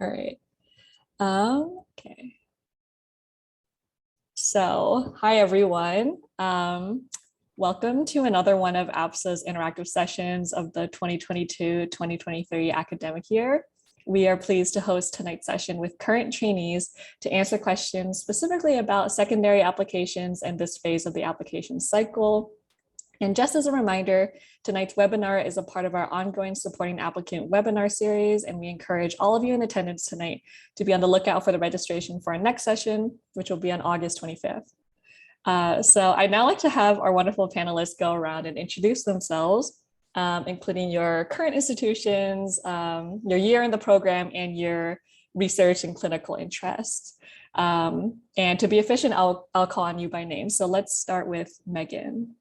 All right. Okay. So, hi everyone. Welcome to another one of APSA's interactive sessions of the 2022-2023 academic year. We are pleased to host tonight's session with current trainees to answer questions specifically about secondary applications and this phase of the application cycle. And just as a reminder, tonight's webinar is a part of our ongoing supporting applicant webinar series, and we encourage all of you in attendance tonight to be on the lookout for the registration for our next session, which will be on August 25th. So I'd now like to have our wonderful panelists go around and introduce themselves, including your current institutions, your year in the program, and your research and clinical interests. And to be efficient, I'll call on you by name. So let's start with Megan.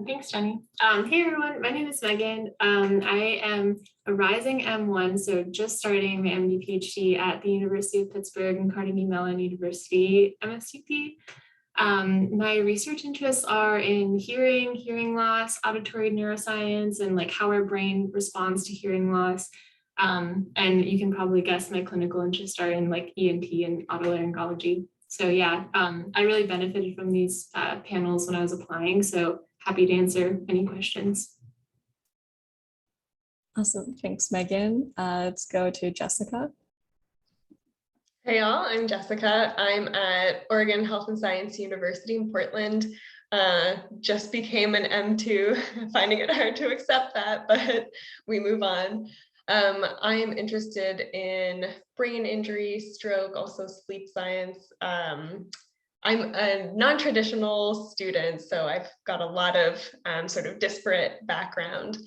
Thanks, Jenny. Hey everyone, my name is Megan. I am a rising M1, so just starting my MD PhD at the University of Pittsburgh and Carnegie Mellon University MSUP. My research interests are in hearing loss, auditory neuroscience, and like how our brain responds to hearing loss. And you can probably guess my clinical interests are in like ENT and otolaryngology. So yeah, I really benefited from these panels when I was applying. So happy to answer any questions. Awesome, thanks, Megan. Let's go to Jessica. Hey y'all, I'm Jessica. I'm at Oregon Health and Science University in Portland. Just became an M2, finding it hard to accept that, but we move on. I am interested in brain injury, stroke, also sleep science. I'm a non-traditional student, so I've got a lot of sort of disparate background,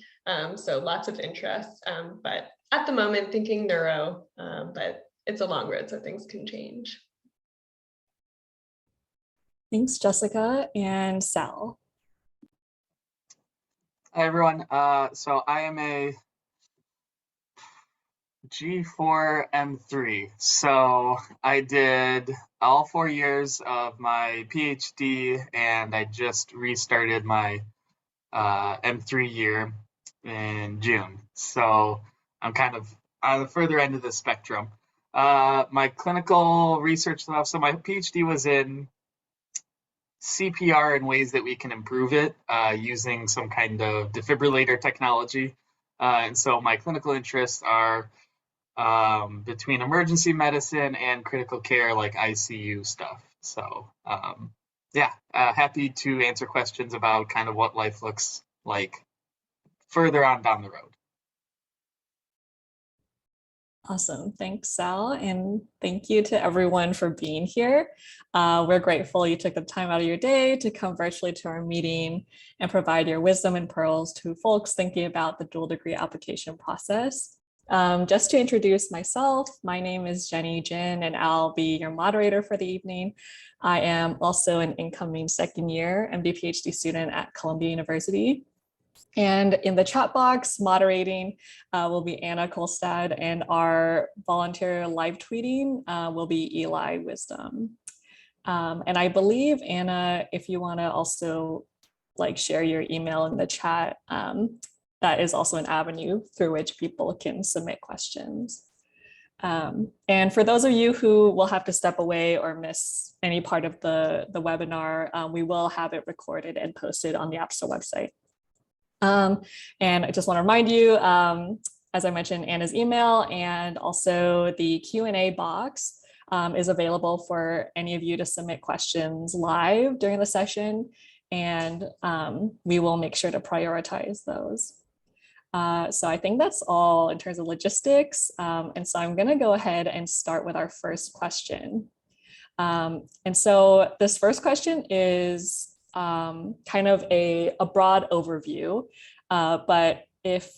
so lots of interests, but at the moment thinking neuro, but it's a long road, so things can change. Thanks, Jessica. And Sal. Hi, everyone. So I am a G4M3. So I did all 4 years of my PhD, and I just restarted my M3 year in June. So I'm kind of on the further end of the spectrum. My clinical research stuff, so my PhD was in CPR and ways that we can improve it using some kind of defibrillator technology. And so my clinical interests are between emergency medicine and critical care, like ICU stuff. So yeah, happy to answer questions about kind of what life looks like further on down the road. Awesome, thanks, Sal, and thank you to everyone for being here. We're grateful you took the time out of your day to come virtually to our meeting and provide your wisdom and pearls to folks thinking about the dual degree application process. Just to introduce myself, my name is Jenny Jin, and I'll be your moderator for the evening. I am also an incoming second year MD PhD student at Columbia University. And in the chat box, moderating will be Anna Kolstad, and our volunteer live tweeting will be Eli Wisdom. And I believe, Anna, if you want to also like share your email in the chat, that is also an avenue through which people can submit questions. And for those of you who will have to step away or miss any part of the webinar, we will have it recorded and posted on the APSA website. And I just want to remind you, as I mentioned, Anna's email and also the Q&A box is available for any of you to submit questions live during the session, and we will make sure to prioritize those. So I think that's all in terms of logistics. And so I'm going to go ahead and start with our first question. And so this first question is kind of a broad overview, but if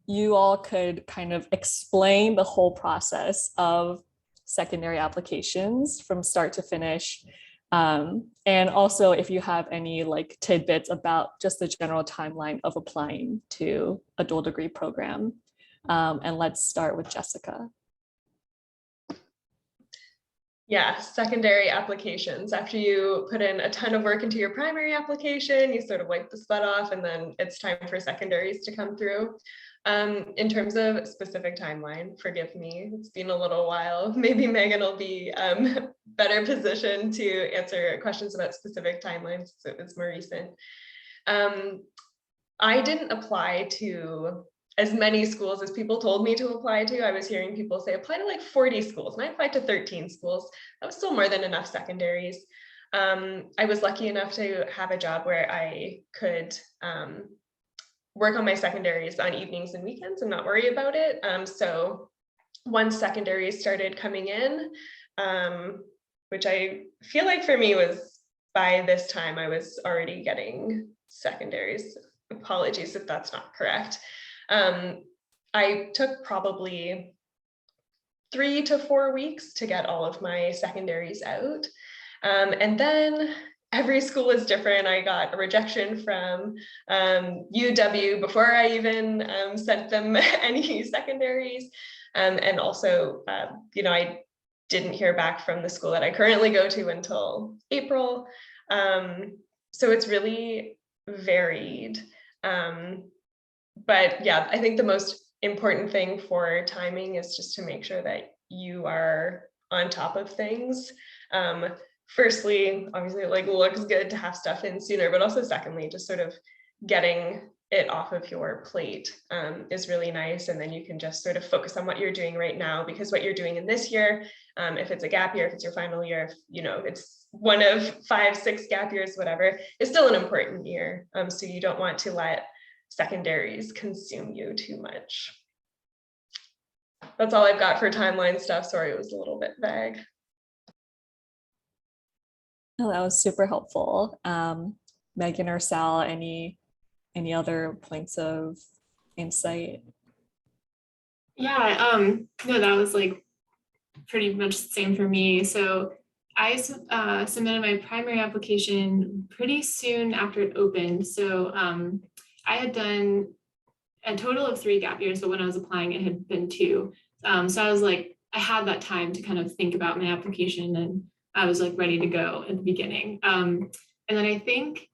you all could kind of explain the whole process of secondary applications from start to finish, and also if you have any like tidbits about just the general timeline of applying to a dual degree program. And let's start with Jessica. Yeah, secondary applications. After you put in a ton of work into your primary application, you sort of wipe the sweat off, and then it's time for secondaries to come through. In terms of specific timeline, forgive me, it's been a little while. Maybe Megan will be better positioned to answer questions about specific timelines, so it's more recent. I didn't apply to as many schools as people told me to apply to. I was hearing people say apply to like 40 schools, and I applied to 13 schools. That was still more than enough secondaries. I was lucky enough to have a job where I could work on my secondaries on evenings and weekends and not worry about it. So once secondaries started coming in, which I feel like for me was by this time I was already getting secondaries. Apologies if that's not correct. I took probably 3 to 4 weeks to get all of my secondaries out. And then every school is different. I got a rejection from UW before I even sent them any secondaries. And also, I didn't hear back from the school that I currently go to until April. So it's really varied. But yeah, I think the most important thing for timing is just to make sure that you are on top of things. Firstly, obviously it like looks good to have stuff in sooner, but also secondly, just sort of getting it off of your plate is really nice. And then you can just sort of focus on what you're doing right now, because what you're doing in this year, if it's a gap year, if it's your final year, if it's one of 5, 6 gap years, whatever, it's still an important year. So you don't want to let secondaries consume you too much. That's all I've got for timeline stuff. Sorry, it was a little bit vague. Oh, that was super helpful. Megan or Sal, any other points of insight? Yeah, no, that was like pretty much the same for me. So I submitted my primary application pretty soon after it opened. So I had done a total of 3 gap years, but when I was applying, it had been 2. So I was like, I had that time to kind of think about my application, and I was like ready to go at the beginning. And then I think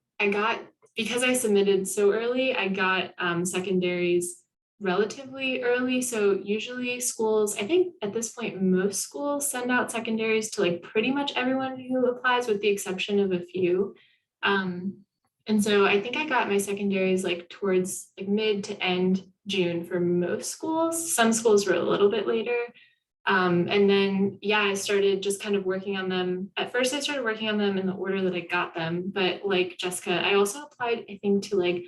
because I submitted so early, I got secondaries relatively early. So usually schools, I think at this point, most schools send out secondaries to like pretty much everyone who applies, with the exception of a few. And so I think I got my secondaries like towards like mid to end June for most schools. Some schools were a little bit later. And then, yeah, I started just kind of working on them. At first, I started working on them in the order that I got them. But like Jessica, I also applied, I think, to like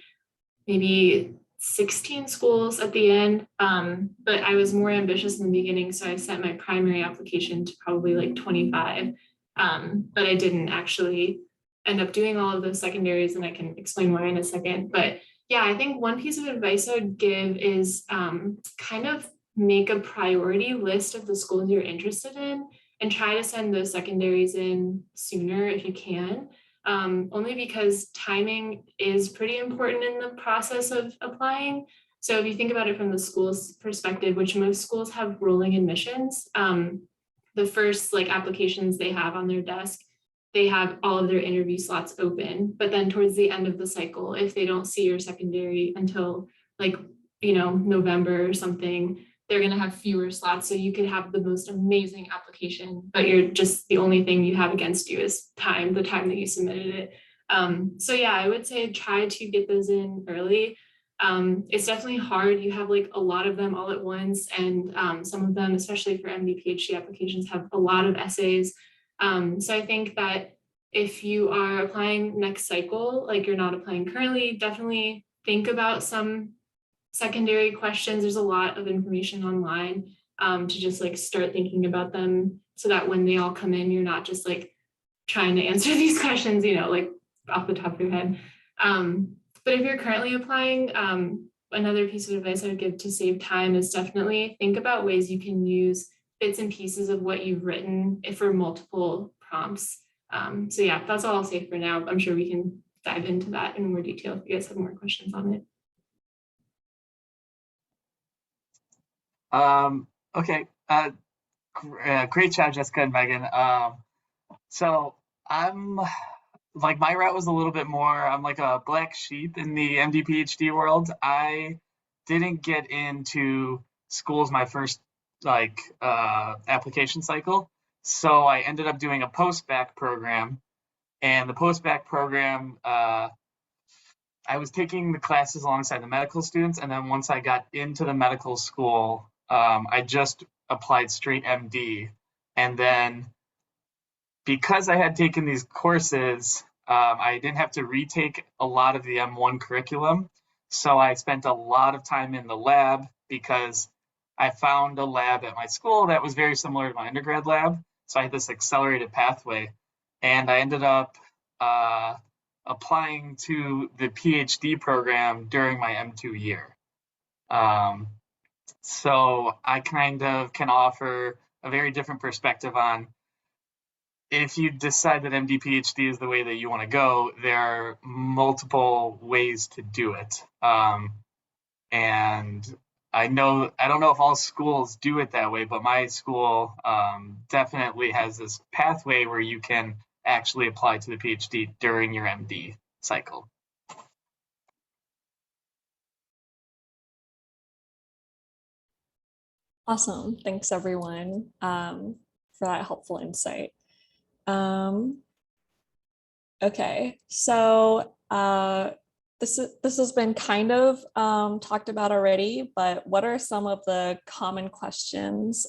maybe 16 schools at the end. But I was more ambitious in the beginning. So I sent my primary application to probably like 25. But I didn't actually end up doing all of those secondaries, and I can explain why in a second. But yeah, I think one piece of advice I would give is kind of make a priority list of the schools you're interested in and try to send those secondaries in sooner if you can. Only because timing is pretty important in the process of applying. So if you think about it from the school's perspective, which most schools have rolling admissions, the first like applications they have on their desk, they have all of their interview slots open. But then towards the end of the cycle, if they don't see your secondary until like, November or something, they're going to have fewer slots. So you could have the most amazing application, but the only thing you have against you is the time that you submitted it. So yeah, I would say try to get those in early. It's definitely hard. You have like a lot of them all at once. And some of them, especially for MD PhD applications, have a lot of essays. So I think that if you are applying next cycle, like you're not applying currently, definitely think about some secondary questions. There's a lot of information online to just like start thinking about them, so that when they all come in, you're not just like trying to answer these questions, like off the top of your head. But if you're currently applying, another piece of advice I would give to save time is definitely think about ways you can use bits and pieces of what you've written for multiple prompts. So yeah, that's all I'll say for now. I'm sure we can dive into that in more detail if you guys have more questions on it. Okay. Great job, Jessica and Megan. So I'm like my route was a little bit more. I'm like a black sheep in the MD PhD world. I didn't get into schools my first application cycle, so I ended up doing a post-bac program. And the post-bac program, I was taking the classes alongside the medical students, and then once I got into the medical school, I just applied straight MD, and then because I had taken these courses, I didn't have to retake a lot of the M1 curriculum. So I spent a lot of time in the lab because I found a lab at my school that was very similar to my undergrad lab. So I had this accelerated pathway, and I ended up applying to the PhD program during my M2 year. So I kind of can offer a very different perspective on if you decide that MD PhD is the way that you want to go, there are multiple ways to do it. And I don't know if all schools do it that way, but my school definitely has this pathway where you can actually apply to the PhD during your MD cycle. Awesome. Thanks, everyone, for that helpful insight. Okay, so this has been kind of talked about already, but what are some of the common questions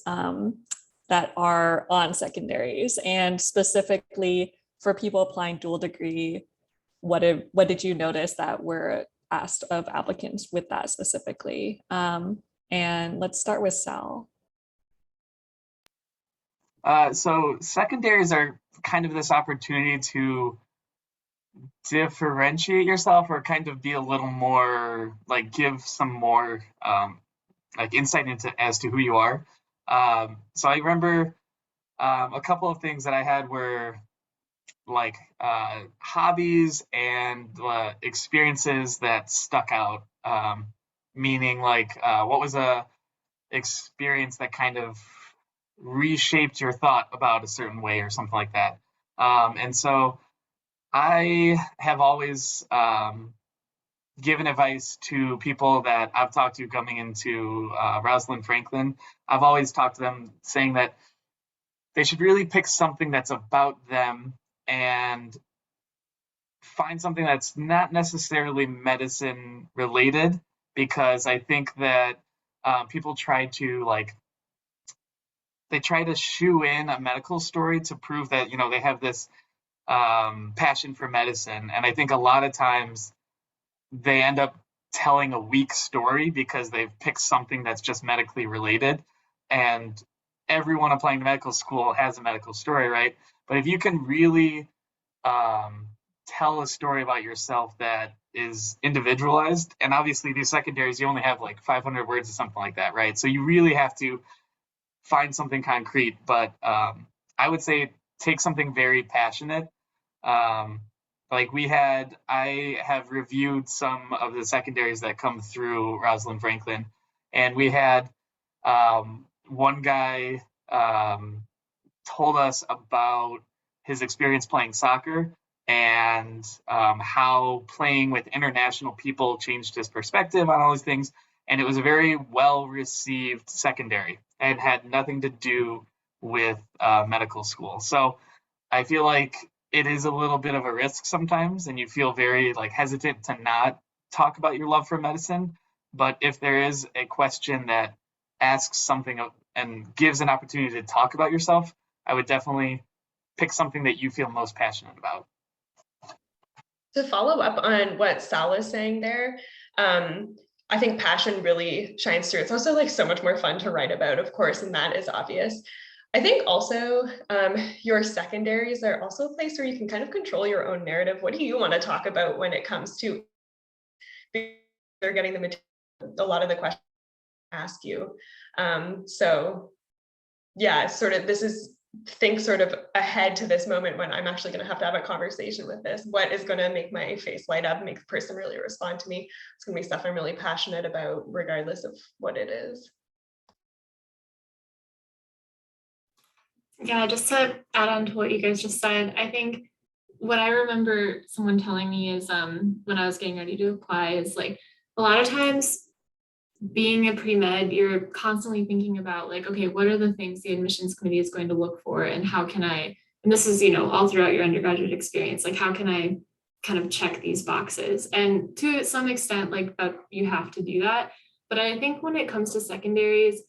that are on secondaries, and specifically for people applying dual degree, what did you notice that were asked of applicants with that specifically? And let's start with Sal. So secondaries are kind of this opportunity to differentiate yourself or kind of be a little more like give some more like insight into as to who you are. So I remember a couple of things that I had were like hobbies and experiences that stuck out. Meaning like what was a experience that kind of reshaped your thought about a certain way or something like that. And so I have always given advice to people that I've talked to coming into Rosalind Franklin. I've always talked to them saying that they should really pick something that's about them and find something that's not necessarily medicine related, because I think that people try to they try to shoe in a medical story to prove that they have this passion for medicine, and I think a lot of times they end up telling a weak story because they've picked something that's just medically related, and everyone applying to medical school has a medical story, right? But if you can really tell a story about yourself that is individualized, and obviously these secondaries, you only have like 500 words or something like that, right? So you really have to find something concrete, but I would say take something very passionate. Like I have reviewed some of the secondaries that come through Rosalind Franklin, and we had one guy told us about his experience playing soccer and how playing with international people changed his perspective on all these things. And it was a very well received secondary and had nothing to do with medical school. So I feel like it is a little bit of a risk sometimes, and you feel very hesitant to not talk about your love for medicine. But if there is a question that asks something and gives an opportunity to talk about yourself, I would definitely pick something that you feel most passionate about. To follow up on what Sal is saying there, I think passion really shines through. It's also so much more fun to write about, of course, and that is obvious. I think also your secondaries are also a place where you can kind of control your own narrative. What do you want to talk about when it comes to they're getting the material, a lot of the questions ask you. So yeah, think sort of ahead to this moment when I'm actually going to have a conversation with this. What is going to make my face light up, make the person really respond to me? It's going to be stuff I'm really passionate about, regardless of what it is. Yeah, just to add on to what you guys just said, I think what I remember someone telling me is when I was getting ready to apply is like a lot of times being a pre-med, you're constantly thinking about like, okay, what are the things the admissions committee is going to look for and how can I, and this is, all throughout your undergraduate experience, like how can I kind of check these boxes? And to some extent, like that you have to do that. But I think when it comes to secondaries,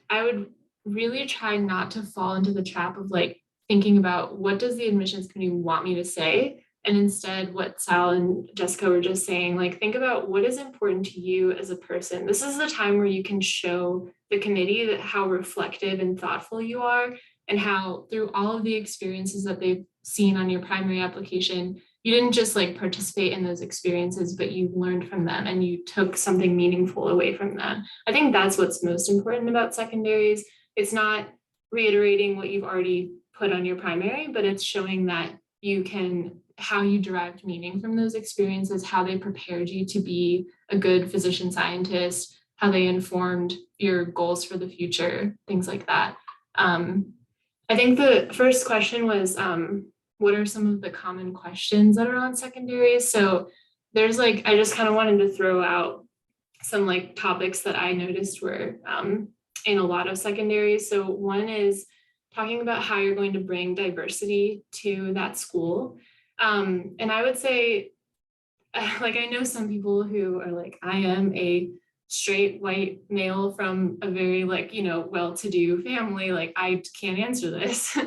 I would really try not to fall into the trap of like thinking about what does the admissions committee want me to say, and instead what Sal and Jessica were just saying, like think about what is important to you as a person. This is the time where you can show the committee that how reflective and thoughtful you are, and how through all of the experiences that they've seen on your primary application, you didn't just like participate in those experiences, but you learned from them and you took something meaningful away from them. I think that's what's most important about secondaries. It's not reiterating what you've already put on your primary, but it's showing that you can, how you derived meaning from those experiences, how they prepared you to be a good physician scientist, how they informed your goals for the future, things like that. I think the first question was, what are some of the common questions that are on secondaries? So there's like, I just kind of wanted to throw out some like topics that I noticed were in a lot of secondaries. So one is talking about how you're going to bring diversity to that school. And I would say, like, I know some people who are like, I am a straight white male from a very like, well-to-do family. Like, I can't answer this.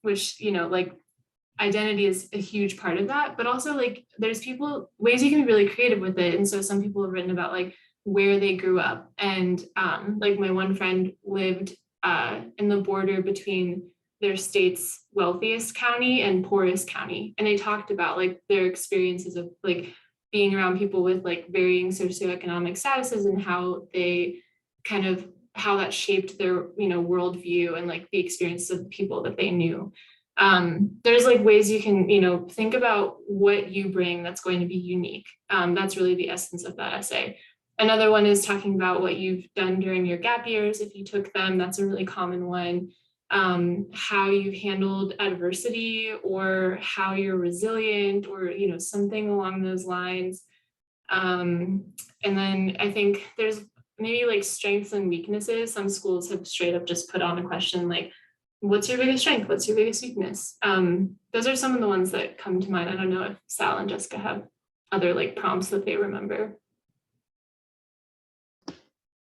Which, like identity is a huge part of that, but also like there's ways you can be really creative with it. And so some people have written about like where they grew up, and like my one friend lived in the border between their state's wealthiest county and poorest county, and they talked about like their experiences of like being around people with like varying socioeconomic statuses and how they kind of how that shaped their worldview and like the experiences of the people that they knew. There's like ways you can think about what you bring that's going to be unique. That's really the essence of that essay. Another one is talking about what you've done during your gap years, if you took them. That's a really common one. How you've handled adversity, or how you're resilient, or something along those lines. And then I think there's maybe like strengths and weaknesses. Some schools have straight up just put on a question like, what's your biggest strength? What's your biggest weakness? Those are some of the ones that come to mind. I don't know if Sal and Jessica have other like prompts that they remember.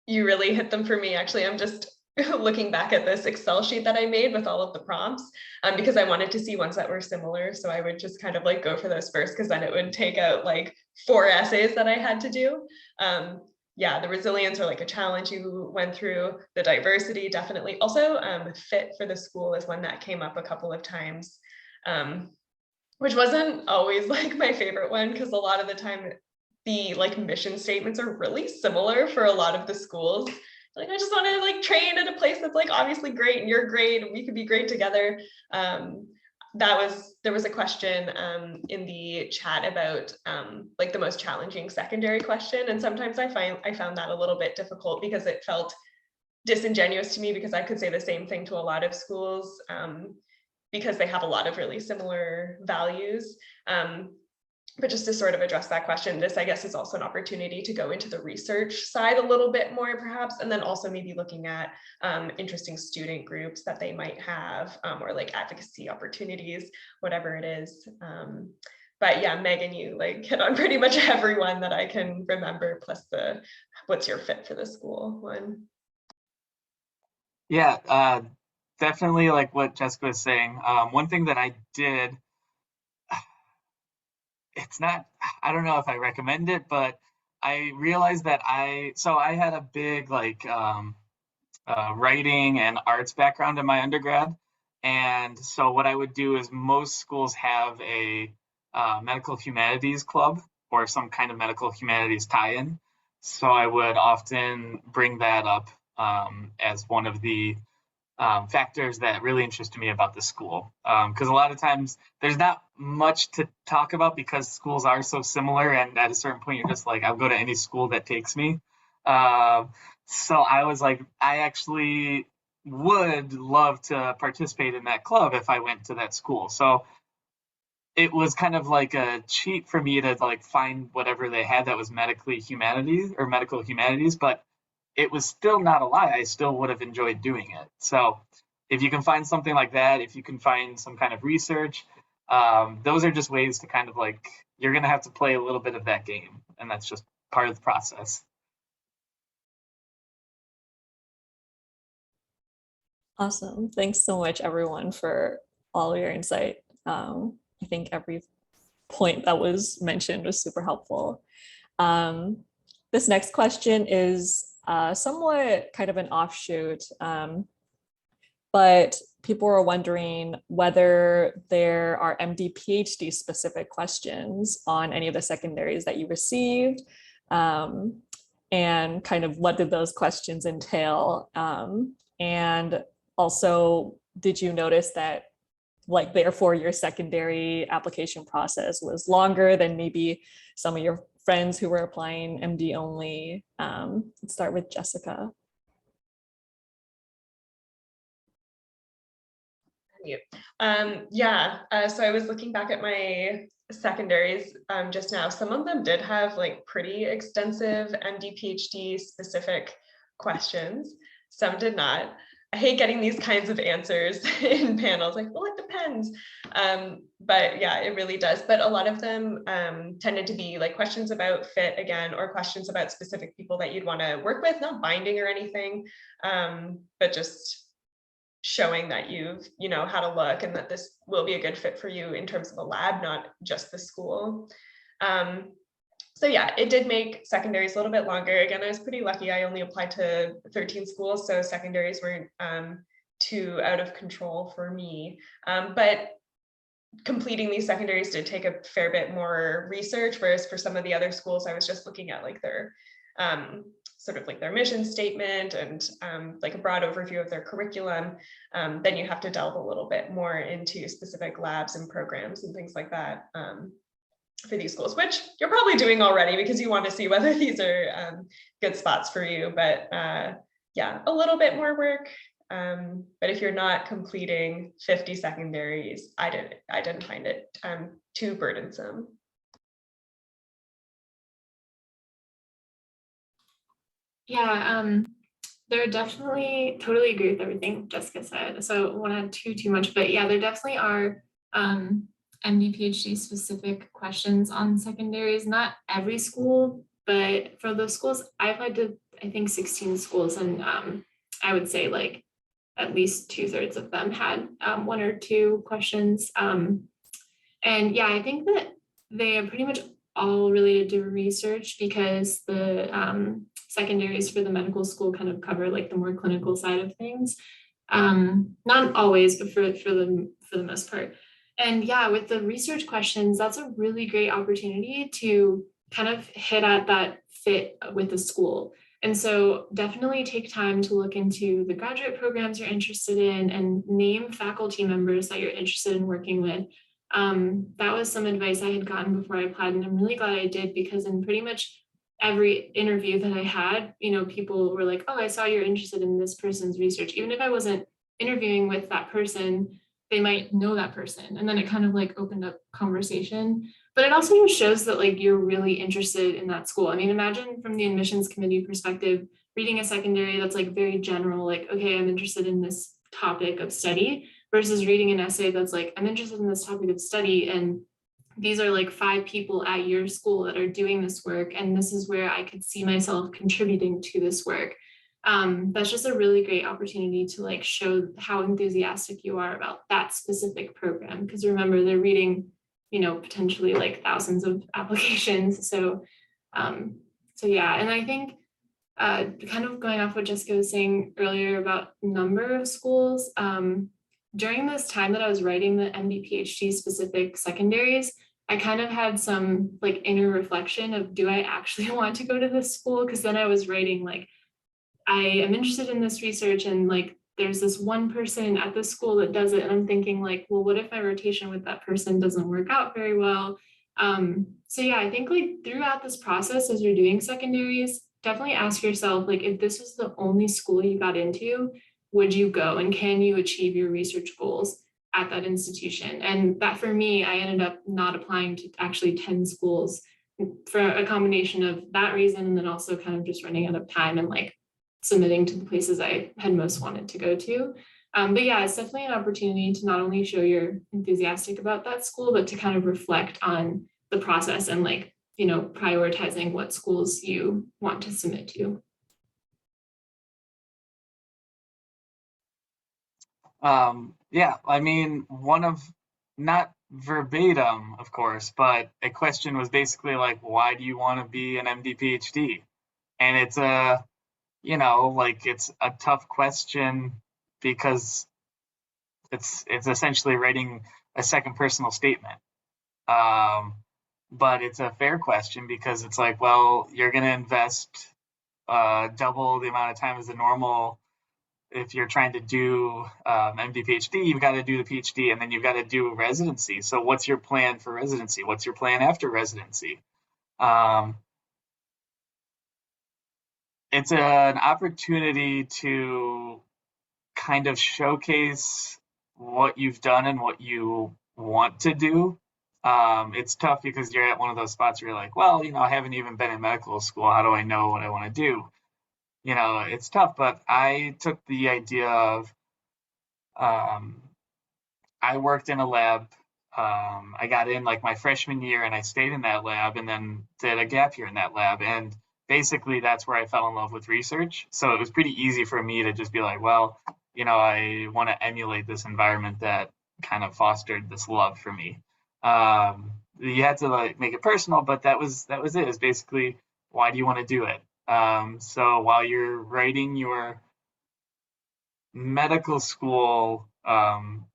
You really hit them for me. Actually, I'm just looking back at this Excel sheet that I made with all of the prompts because I wanted to see ones that were similar. So I would just kind of like go for those first, because then it would take out like 4 essays that I had to do. Yeah, the resilience or like a challenge you went through, the diversity, definitely. Also, fit for the school is one that came up a couple of times, which wasn't always like my favorite one, because a lot of the time the like mission statements are really similar for a lot of the schools. Like, I just want to like train at a place that's like obviously great and you're great and we could be great together. There was a question in the chat about like the most challenging secondary question, and sometimes I found that a little bit difficult because it felt disingenuous to me, because I could say the same thing to a lot of schools because they have a lot of really similar values. But just to sort of address that question, this, I guess, is also an opportunity to go into the research side a little bit more, perhaps, and then also maybe looking at interesting student groups that they might have, or like advocacy opportunities, whatever it is. But yeah, Megan, you like hit on pretty much everyone that I can remember, plus the what's your fit for the school one. Yeah, definitely like what Jessica was saying. One thing that I did, it's not, I don't know if I recommend it, but I realized that I had a big like writing and arts background in my undergrad. And so what I would do is most schools have a medical humanities club or some kind of medical humanities tie-in. So I would often bring that up as one of the factors that really interested me about the school, because a lot of times there's not much to talk about because schools are so similar, and at a certain point you're just like, I'll go to any school that takes me. So I was like, I actually would love to participate in that club if I went to that school. So it was kind of like a cheat for me to like find whatever they had that was medically humanities or medical humanities, but it was still not a lie. I still would have enjoyed doing it. So if you can find something like that, if you can find some kind of research, those are just ways to kind of like, you're going to have to play a little bit of that game. And that's just part of the process. Awesome. Thanks so much, everyone, for all of your insight. I think every point that was mentioned was super helpful. This next question is somewhat kind of an offshoot, but people are wondering whether there are MD PhD specific questions on any of the secondaries that you received, and kind of what did those questions entail? And also, did you notice that like therefore your secondary application process was longer than maybe some of your friends who were applying MD only? Let's start with Jessica. So I was looking back at my secondaries just now. Some of them did have like pretty extensive MD PhD specific questions. Some did not. I hate getting these kinds of answers in panels, like, well, it depends. But yeah, it really does. But a lot of them tended to be like questions about fit again, or questions about specific people that you'd want to work with, not binding or anything, but just showing that you've, had a look and that this will be a good fit for you in terms of the lab, not just the school. So yeah, it did make secondaries a little bit longer. Again, I was pretty lucky. I only applied to 13 schools, so secondaries weren't too out of control for me. But completing these secondaries did take a fair bit more research, whereas for some of the other schools, I was just looking at like their sort of like their mission statement and like a broad overview of their curriculum. Then you have to delve a little bit more into specific labs and programs and things like that for these schools, which you're probably doing already because you want to see whether these are good spots for you. But yeah, a little bit more work. But if you're not completing 50 secondaries, I didn't find it too burdensome. Yeah, there are definitely, totally agree with everything Jessica said. So I won't add too much, but yeah, there definitely are MD PhD specific questions on secondaries. Not every school, but for those schools, I applied to, I think 16 schools, and I would say like at least 2/3 of them had one or two questions. And yeah, I think that they are pretty much all related to research, because the secondaries for the medical school kind of cover like the more clinical side of things. Not always, but for the most part. And yeah, with the research questions, that's a really great opportunity to kind of hit at that fit with the school. And so definitely take time to look into the graduate programs you're interested in and name faculty members that you're interested in working with. That was some advice I had gotten before I applied, and I'm really glad I did, because in pretty much every interview that I had, people were like, oh, I saw you're interested in this person's research. Even if I wasn't interviewing with that person, they might know that person. And then it kind of like opened up conversation. But it also just shows that like you're really interested in that school. I mean, imagine from the admissions committee perspective, reading a secondary that's like very general, like, okay, I'm interested in this topic of study, versus reading an essay that's like, I'm interested in this topic of study, and these are like 5 people at your school that are doing this work, and this is where I could see myself contributing to this work. That's just a really great opportunity to like show how enthusiastic you are about that specific program, because remember, they're reading, potentially like thousands of applications. So yeah, and I think kind of going off what Jessica was saying earlier about number of schools, during this time that I was writing the MD PhD specific secondaries, I kind of had some like inner reflection of, do I actually want to go to this school? Because then I was writing like, I am interested in this research, and like there's this one person at the school that does it, and I'm thinking like, well, what if my rotation with that person doesn't work out very well? So yeah, I think like throughout this process, as you're doing secondaries, definitely ask yourself, like, if this was the only school you got into, would you go and can you achieve your research goals at that institution? And that for me, I ended up not applying to actually 10 schools for a combination of that reason, and then also kind of just running out of time and like submitting to the places I had most wanted to go to. But yeah, it's definitely an opportunity to not only show you're enthusiastic about that school, but to kind of reflect on the process and like, you know, prioritizing what schools you want to submit to. Yeah, I mean, not verbatim, of course, but a question was basically like, why do you want to be an MD PhD? And it's it's a tough question because it's essentially writing a second personal statement. But it's a fair question because it's like, well, you're going to invest double the amount of time as a normal. If you're trying to do MD PhD, you've got to do the PhD and then you've got to do residency. So what's your plan for residency? What's your plan after residency? It's an opportunity to kind of showcase what you've done and what you want to do. It's tough because you're at one of those spots where you're like, well, I haven't even been in medical school. How do I know what I want to do? It's tough, but I took the idea of, I worked in a lab. I got in like my freshman year and I stayed in that lab and then did a gap year in that lab. And basically that's where I fell in love with research. So it was pretty easy for me to just be like, well, I want to emulate this environment that kind of fostered this love for me. You had to like make it personal, but that was it. It's basically, why do you want to do it? So while you're writing your medical school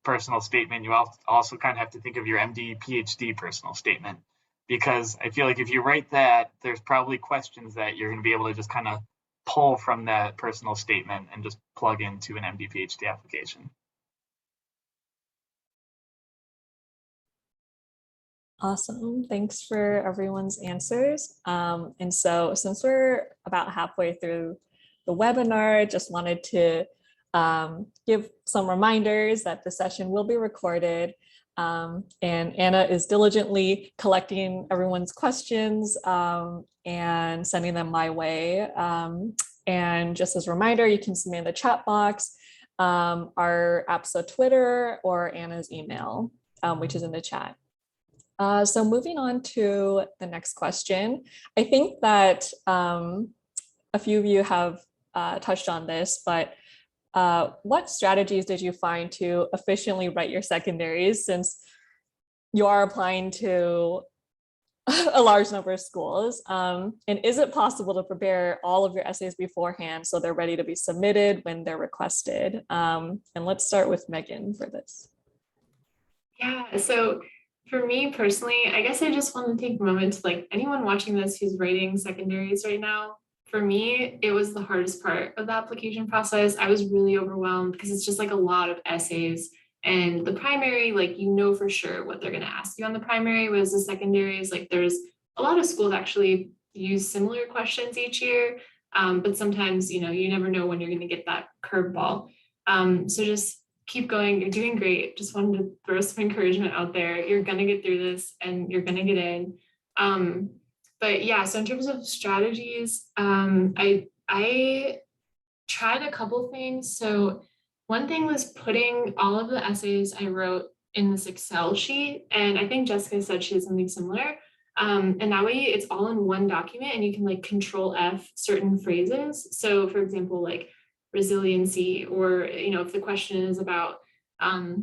personal statement, you also kind of have to think of your MD, PhD personal statement, because I feel like if you write that, there's probably questions that you're going to be able to just kind of pull from that personal statement and just plug into an MD, PhD application. Awesome. Thanks for everyone's answers. And so since we're about halfway through the webinar, just wanted to give some reminders that the session will be recorded. And Anna is diligently collecting everyone's questions and sending them my way. And just as a reminder, you can submit in the chat box, our APSA Twitter or Anna's email, which is in the chat. So moving on to the next question, I think that a few of you have touched on this, but what strategies did you find to efficiently write your secondaries, since you are applying to a large number of schools? And is it possible to prepare all of your essays beforehand so they're ready to be submitted when they're requested? And let's start with Megan for this. Yeah, so for me personally, I guess I just want to take a moment to, like, anyone watching this who's writing secondaries right now, for me, it was the hardest part of the application process. I was really overwhelmed because it's just like a lot of essays, and the primary, like, for sure what they're going to ask you on the primary, whereas the secondaries, like, there's a lot of schools actually use similar questions each year, but sometimes, you never know when you're going to get that curveball. So just keep going. You're doing great. Just wanted to throw some encouragement out there. You're going to get through this and you're going to get in. But yeah, so in terms of strategies, I tried a couple things. So one thing was putting all of the essays I wrote in this Excel sheet. And I think Jessica said she has something similar. And that way it's all in one document and you can like Control F certain phrases. So for example, like resiliency, or, if the question is about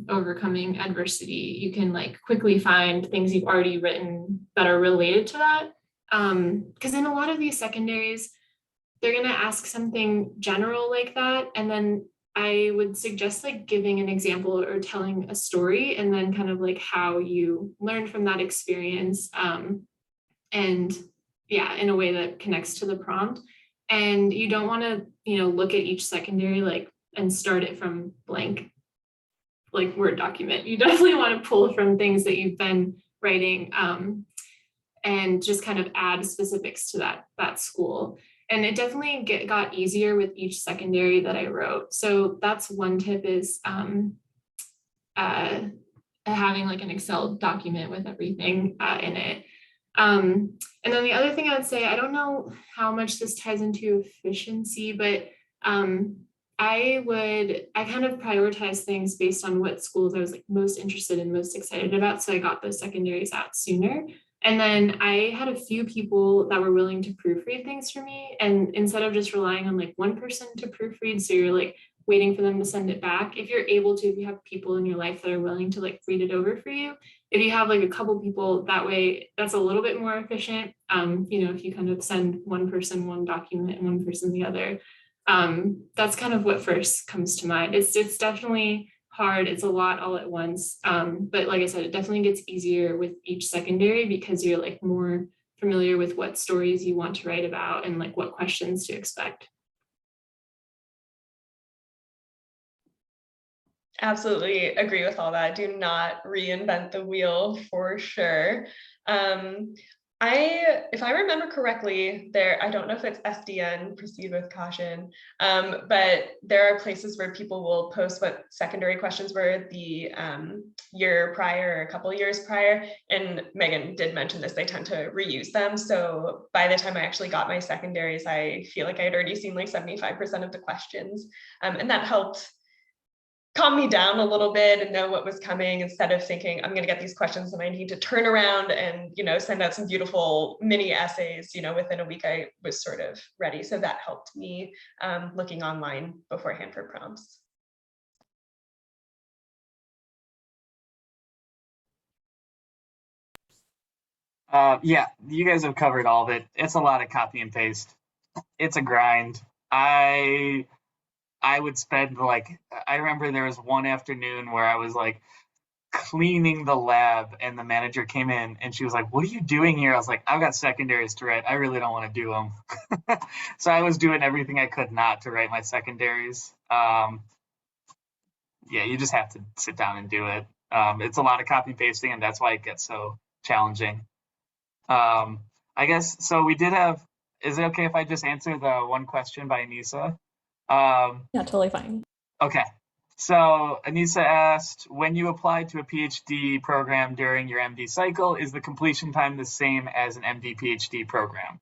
overcoming adversity, you can like quickly find things you've already written that are related to that. Because in a lot of these secondaries, they're going to ask something general like that. And then I would suggest like giving an example or telling a story, and then kind of like how you learned from that experience. And yeah, in a way that connects to the prompt. And you don't want to, look at each secondary like and start it from blank, like Word document. You definitely want to pull from things that you've been writing, and just kind of add specifics to that school. And it definitely got easier with each secondary that I wrote. So that's one tip is having like an Excel document with everything in it. And then the other thing I would say, I don't know how much this ties into efficiency, but I kind of prioritize things based on what schools I was like most interested in, most excited about. So I got those secondaries out sooner. And then I had a few people that were willing to proofread things for me. And instead of just relying on like one person to proofread, so you're like waiting for them to send it back, if you're able to, if you have people in your life that are willing to like read it over for you, if you have like a couple people that way, that's a little bit more efficient. If you kind of send one person one document and one person the other, that's kind of what first comes to mind. It's definitely hard. It's a lot all at once. But like I said, it definitely gets easier with each secondary because you're like more familiar with what stories you want to write about and like what questions to expect. Absolutely agree with all that. Do not reinvent the wheel for sure. If I remember correctly, I don't know if it's SDN, proceed with caution, but there are places where people will post what secondary questions were the year prior or a couple of years prior. And Megan did mention this, they tend to reuse them. So by the time I actually got my secondaries, I feel like I had already seen like 75% of the questions. And that helped calm me down a little bit and know what was coming instead of thinking I'm going to get these questions and I need to turn around and send out some beautiful mini essays. Within a week I was sort of ready, so that helped me looking online beforehand for prompts. Yeah, you guys have covered all of it. It's a lot of copy and paste. It's a grind. I would spend I remember there was one afternoon where I was like cleaning the lab and the manager came in and she was like, "What are you doing here?" I was like, "I've got secondaries to write. I really don't want to do them." So I was doing everything I could not to write my secondaries. Yeah, you just have to sit down and do it. It's a lot of copy pasting and that's why it gets so challenging. I guess, so we did have, is it okay if I just answer the one question by Anissa? Yeah, totally fine. Okay. So Anissa asked, when you apply to a PhD program during your MD cycle, is the completion time the same as an MD PhD program?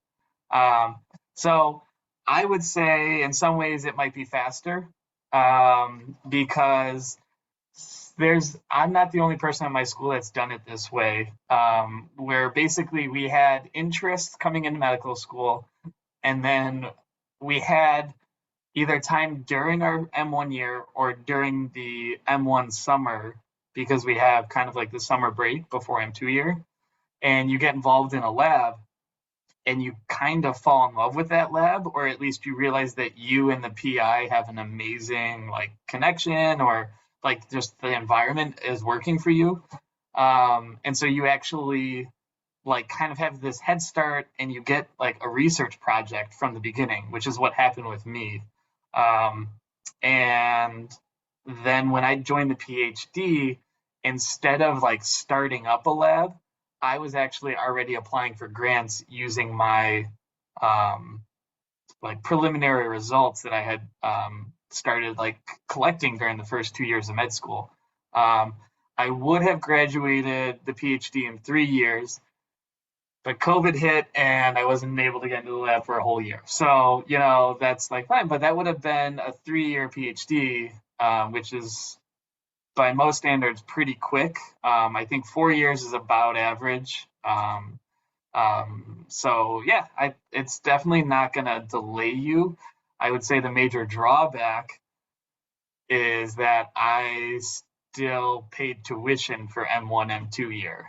So I would say in some ways it might be faster because I'm not the only person in my school that's done it this way, where basically we had interest coming into medical school, and then we had either time during our M1 year or during the M1 summer, because we have kind of like the summer break before M2 year, and you get involved in a lab and you kind of fall in love with that lab, or at least you realize that you and the PI have an amazing like connection, or like just the environment is working for you. And so you actually like kind of have this head start and you get like a research project from the beginning, which is what happened with me. And then when I joined the PhD, instead of like starting up a lab, I was actually already applying for grants using my like preliminary results that I had started like collecting during the first 2 years of med school. I would have graduated the PhD in 3 years, but COVID hit and I wasn't able to get into the lab for a whole year. So, that's like fine, but that would have been a 3-year PhD, which is by most standards pretty quick. I think 4 years is about average. So yeah, it's definitely not going to delay you. I would say the major drawback is that I still paid tuition for M1, M2 year.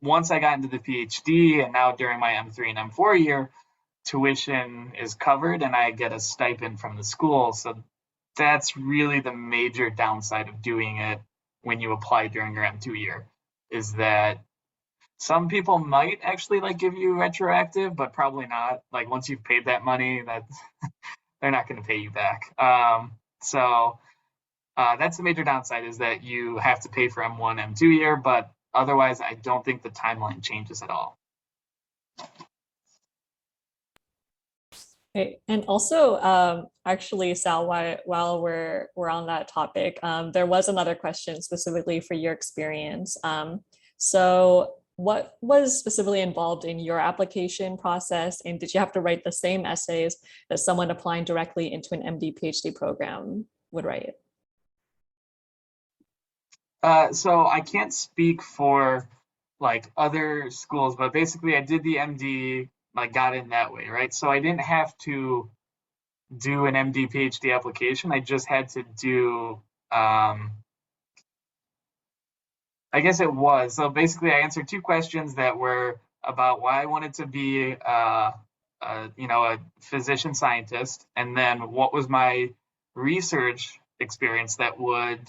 Once I got into the PhD and now during my M3 and M4 year, tuition is covered and I get a stipend from the school. So that's really the major downside of doing it when you apply during your M2 year, is that some people might actually like give you retroactive, but probably not. Like once you've paid that money, that they're not going to pay you back. So that's the major downside, is that you have to pay for M1, M2 year, but otherwise I don't think the timeline changes at all. Okay. And also, actually, Sal, while we're on that topic, there was another question specifically for your experience. So what was specifically involved in your application process, and did you have to write the same essays that someone applying directly into an MD PhD program would write? So I can't speak for like other schools, but basically I did the MD, like got in that way, right? So I didn't have to do an MD PhD application. I just had to do, I guess it was. So basically I answered two questions that were about why I wanted to be, a physician scientist, and then what was my research experience that would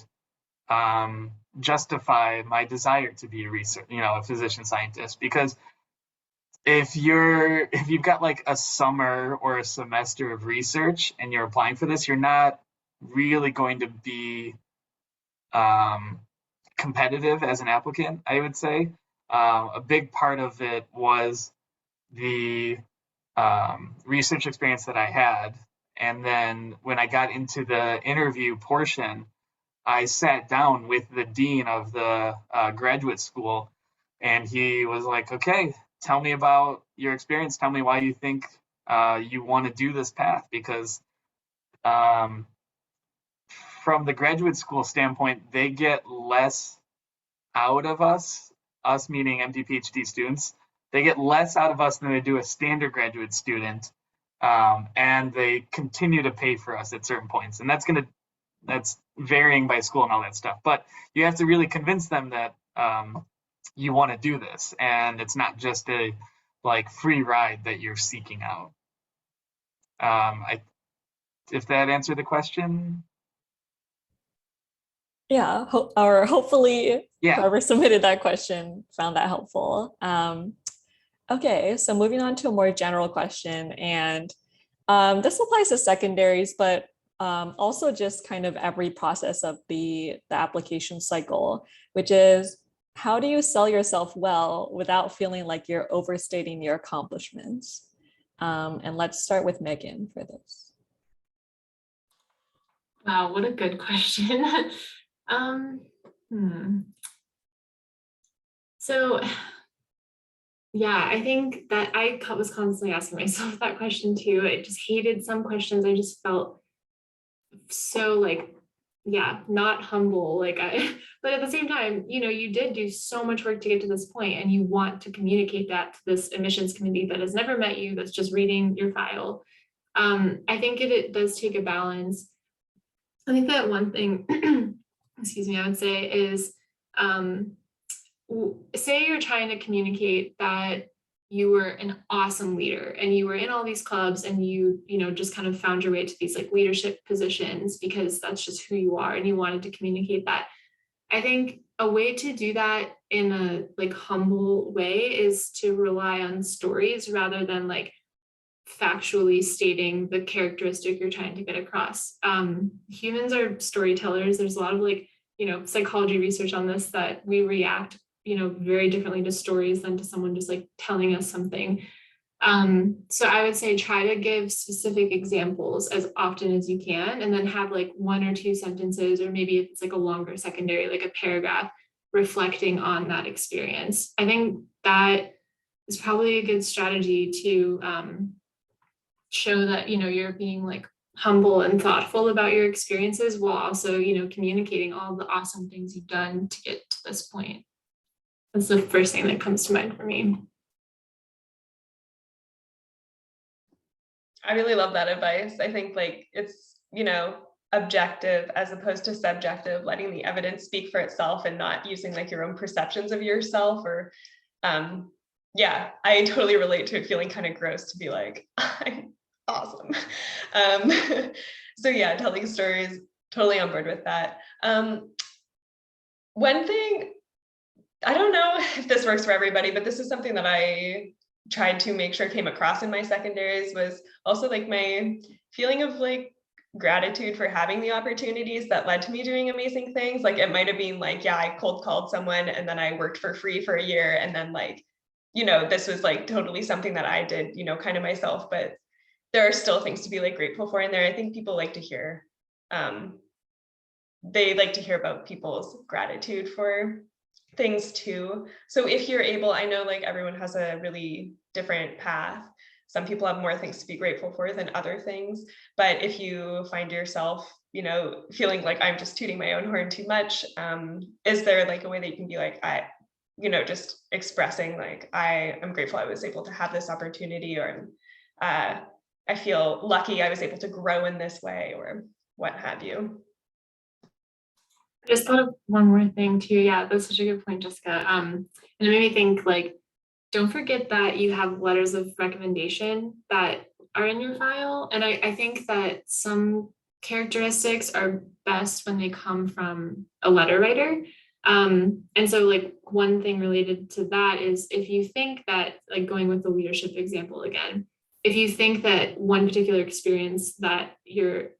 justify my desire to be a physician scientist. Because if you've got like a summer or a semester of research and you're applying for this, you're not really going to be competitive as an applicant, I would say. A big part of it was the research experience that I had. And then when I got into the interview portion, I sat down with the dean of the graduate school, and he was like, okay, tell me about your experience. Tell me why you think you want to do this path. Because from the graduate school standpoint, they get less out of us meaning MD PhD students, they get less out of us than they do a standard graduate student. And they continue to pay for us at certain points. And that's varying by school and all that stuff. But you have to really convince them that you want to do this, and it's not just a like free ride that you're seeking out. If that answered the question. Yeah, or hopefully Yeah. whoever submitted that question found that helpful. Okay, so moving on to a more general question, and this applies to secondaries, but also just kind of every process of the application cycle, which is, how do you sell yourself well without feeling like you're overstating your accomplishments? And let's start with Megan for this. Wow, what a good question. So yeah, I think that I was constantly asking myself that question too. I just hated some questions. I just felt so like, yeah, not humble. But at the same time, you did do so much work to get to this point, and you want to communicate that to this admissions committee that has never met you, that's just reading your file. I think it does take a balance. I think that one thing, excuse me, I would say is, say you're trying to communicate that you were an awesome leader and you were in all these clubs, and you just kind of found your way to these like leadership positions because that's just who you are, and you wanted to communicate that. I think a way to do that in a like humble way is to rely on stories rather than like factually stating the characteristic you're trying to get across. Humans are storytellers. There's a lot of like, psychology research on this, that we react, very differently to stories than to someone just like telling us something. So I would say try to give specific examples as often as you can, and then have like 1 or 2 sentences, or maybe if it's like a longer secondary, like a paragraph reflecting on that experience. I think that is probably a good strategy to show that you're being like humble and thoughtful about your experiences, while also communicating all the awesome things you've done to get to this point. That's the first thing that comes to mind for me. I really love that advice. I think like it's objective as opposed to subjective, letting the evidence speak for itself and not using like your own perceptions of yourself. Or yeah, I totally relate to it feeling kind of gross to be like, I'm awesome. So yeah, telling stories, totally on board with that. One thing, I don't know if this works for everybody, but this is something that I tried to make sure came across in my secondaries, was also like my feeling of like gratitude for having the opportunities that led to me doing amazing things. Like it might have been like, yeah, I cold called someone and then I worked for free for a year, and then like, this was like totally something that I did, kind of myself. But there are still things to be like grateful for in there. I think people like to hear, they like to hear about people's gratitude for things too. So if you're able, I know like everyone has a really different path. Some people have more things to be grateful for than other things. But if you find yourself, you know, feeling like I'm just tooting my own horn too much, is there like a way that you can be like, you know, just expressing like, I am grateful I was able to have this opportunity, or I feel lucky I was able to grow in this way, or what have you. I just thought of one more thing too. Yeah, that's such a good point, Jessica. And it made me think like, don't forget that you have letters of recommendation that are in your file. And I think that some characteristics are best when they come from a letter writer. And so like one thing related to that is if you think that, like going with the leadership example again, if you think that one particular experience that you're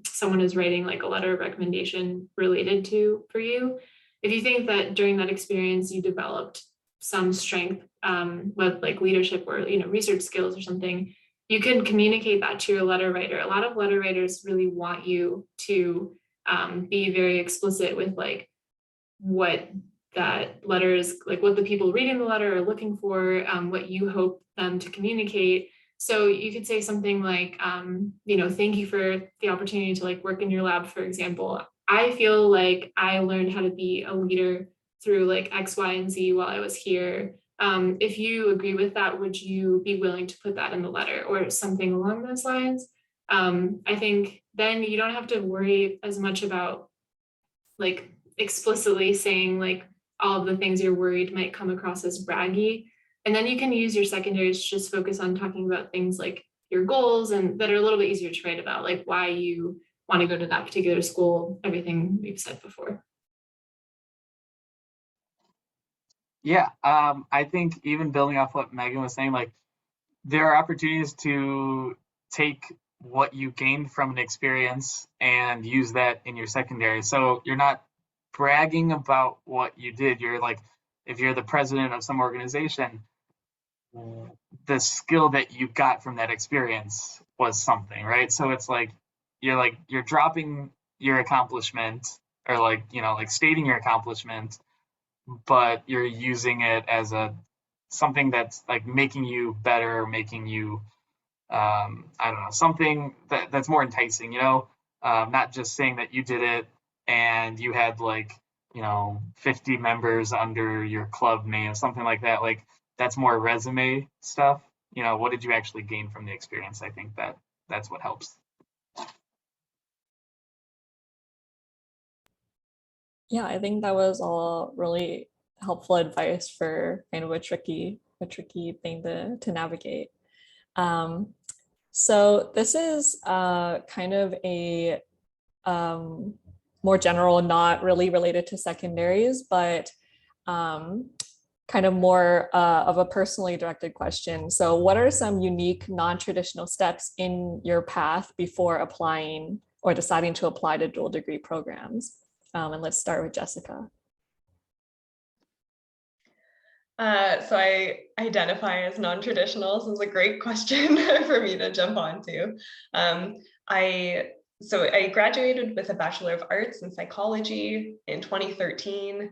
someone is writing like a letter of recommendation related to for you, if you think that during that experience you developed some strength with like leadership or, you know, research skills or something, you can communicate that to your letter writer. A lot of letter writers really want you to be very explicit with like what that letter is, like what the people reading the letter are looking for, what you hope them to communicate. So you could say something like, you know, thank you for the opportunity to like work in your lab, for example. I feel like I learned how to be a leader through like X, Y, and Z while I was here. If you agree with that, would you be willing to put that in the letter or something along those lines? I think then you don't have to worry as much about like explicitly saying like all of the things you're worried might come across as braggy. And then you can use your secondaries to just focus on talking about things like your goals and that are a little bit easier to write about, like why you want to go to that particular school, everything we've said before. Yeah, I think even building off what Megan was saying, like there are opportunities to take what you gained from an experience and use that in your secondary. So you're not bragging about what you did. You're like, if you're the president of some organization, the skill that you got from that experience was something, right? So it's like you're dropping your accomplishment, or like, you know, like stating your accomplishment, but you're using it as a something that's like making you better, making you I don't know, something that's more enticing, you know, not just saying that you did it and you had like, you know, 50 members under your club name, something like that. Like that's more resume stuff. You know, what did you actually gain from the experience? I think that's what helps. Yeah, I think that was all really helpful advice for kind of a tricky thing to navigate. So this is kind of a more general, not really related to secondaries, but kind of more of a personally directed question. So what are some unique non-traditional steps in your path before applying or deciding to apply to dual degree programs? And let's start with Jessica. So I identify as non-traditional. So it's a great question for me to jump onto. So I graduated with a Bachelor of Arts in Psychology in 2013.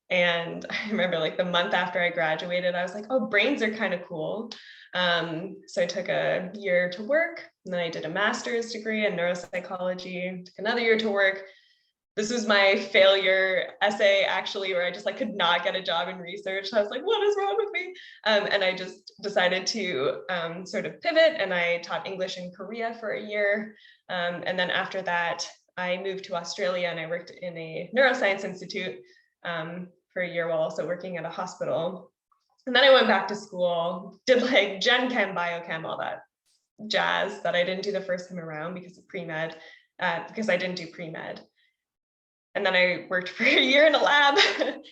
And I remember like the month after I graduated, I was like, oh, brains are kind of cool. So I took a year to work, and then I did a master's degree in neuropsychology, took another year to work. This was my failure essay, actually, where I just like could not get a job in research. I was like, what is wrong with me? And I just decided to sort of pivot, and I taught English in Korea for a year. And then after that, I moved to Australia, and I worked in a neuroscience institute for a year while also working at a hospital. And then I went back to school, did like Gen Chem, Biochem, all that jazz that I didn't do the first time around because of pre-med, because I didn't do pre-med. And then I worked for a year in a lab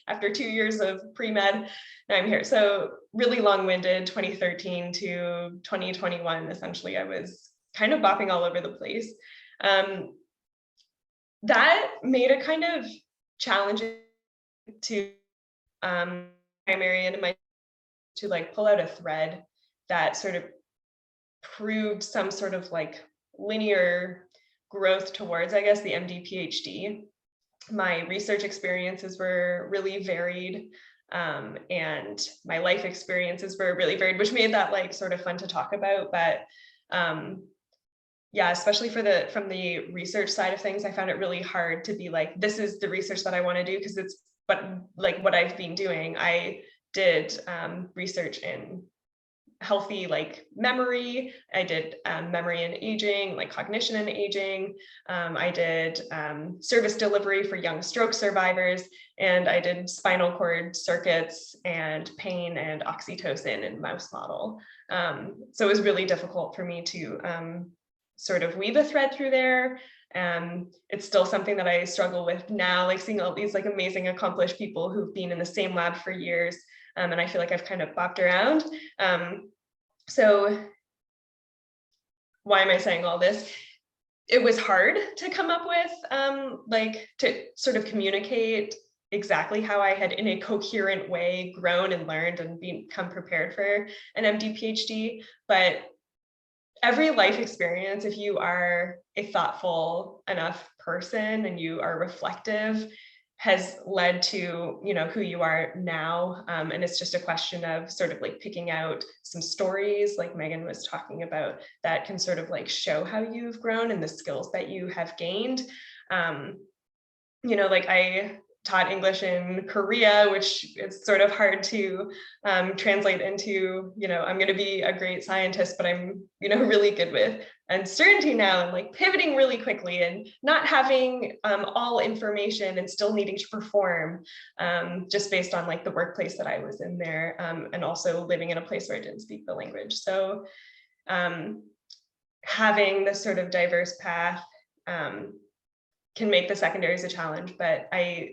after 2 years of pre-med. Now I'm here. So really long-winded, 2013 to 2021, essentially, I was kind of bopping all over the place. That made it kind of challenging to primary and my to like pull out a thread that sort of proved some sort of like linear growth towards, I guess, the MD PhD. My research experiences were really varied, and my life experiences were really varied, which made that like sort of fun to talk about. But yeah, especially from the research side of things, I found it really hard to be like, this is the research that I want to do, because it's what I've been doing. I did research in healthy like memory. I did memory and aging, like cognition and aging. I did service delivery for young stroke survivors, and I did spinal cord circuits and pain and oxytocin in mouse model. So it was really difficult for me to sort of weave a thread through there. It's still something that I struggle with now, like seeing all these like amazing accomplished people who've been in the same lab for years. And I feel like I've kind of bopped around. So why am I saying all this? It was hard to come up with, like to sort of communicate exactly how I had in a coherent way grown and learned and become prepared for an MD PhD. But every life experience, if you are a thoughtful enough person and you are reflective, has led to, you know, who you are now. And it's just a question of sort of like picking out some stories like Megan was talking about that can sort of like show how you've grown and the skills that you have gained. You know, like I taught English in Korea, which it's sort of hard to translate into, you know, I'm going to be a great scientist, but I'm, you know, really good with uncertainty now and like pivoting really quickly and not having all information and still needing to perform just based on like the workplace that I was in there, and also living in a place where I didn't speak the language. So having this sort of diverse path can make the secondaries a challenge, but I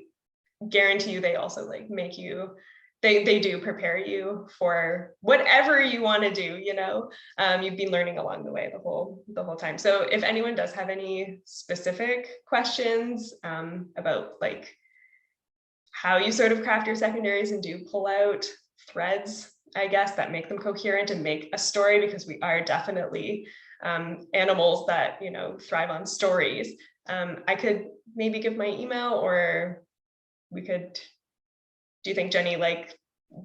guarantee you they also like make you, they do prepare you for whatever you want to do, you know. You've been learning along the way the whole time. So if anyone does have any specific questions about like how you sort of craft your secondaries and do pull out threads, I guess, that make them coherent and make a story, because we are definitely animals that, you know, thrive on stories. I could maybe give my email, or we could, do you think, Jenny, like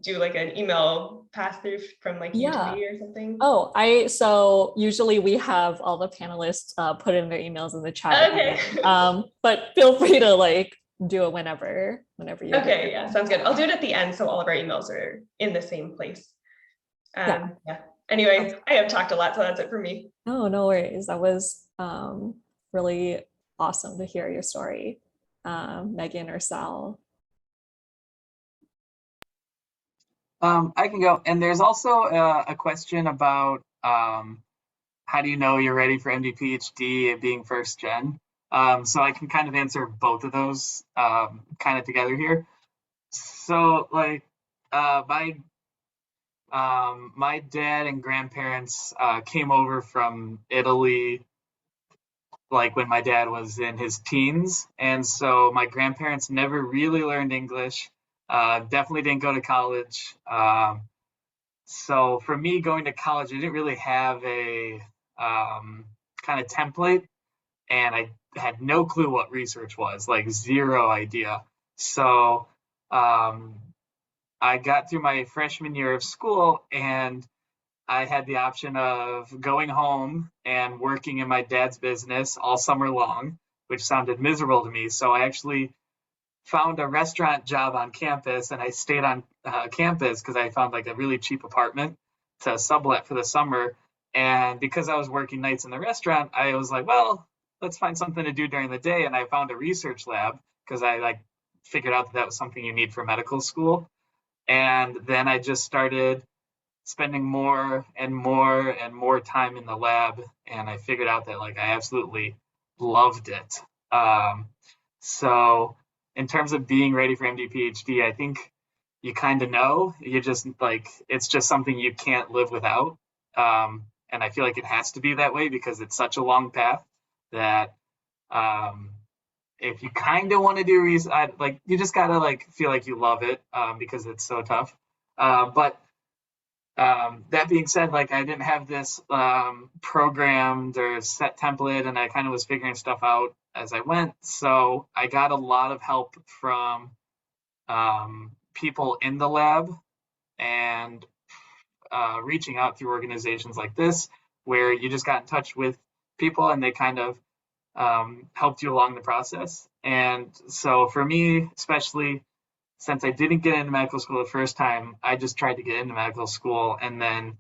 do like an email pass through from like you to me or something? Oh, so usually we have all the panelists put in their emails in the chat. Okay. But feel free to like do it whenever you. Okay, yeah, sounds good. I'll do it at the end so all of our emails are in the same place. Yeah. Anyway, I have talked a lot, so that's it for me. No worries. That was really awesome to hear your story, Megan or Sal. I can go. And there's also a question about how do you know you're ready for MD PhD being first gen? So I can kind of answer both of those kind of together here. So like my dad and grandparents came over from Italy like when my dad was in his teens, and so my grandparents never really learned English. Definitely didn't go to college. So for me, going to college, I didn't really have a kind of template, and I had no clue what research was, like zero idea. So I got through my freshman year of school, and I had the option of going home and working in my dad's business all summer long, which sounded miserable to me. So I actually found a restaurant job on campus, and I stayed on campus because I found like a really cheap apartment to sublet for the summer. And because I was working nights in the restaurant, I was like, well, let's find something to do during the day. And I found a research lab because I like figured out that was something you need for medical school. And then I just started spending more and more and more time in the lab, and I figured out that like I absolutely loved it. So in terms of being ready for MD PhD, I think you kind of know. You just like, it's just something you can't live without. And I feel like it has to be that way because it's such a long path that if you kind of want to do research, like you just gotta like feel like you love it because it's so tough. But That being said, like I didn't have this programmed or set template, and I kind of was figuring stuff out as I went. So I got a lot of help from people in the lab and reaching out through organizations like this, where you just got in touch with people and they kind of helped you along the process. And so for me, especially since I didn't get into medical school the first time, I just tried to get into medical school and then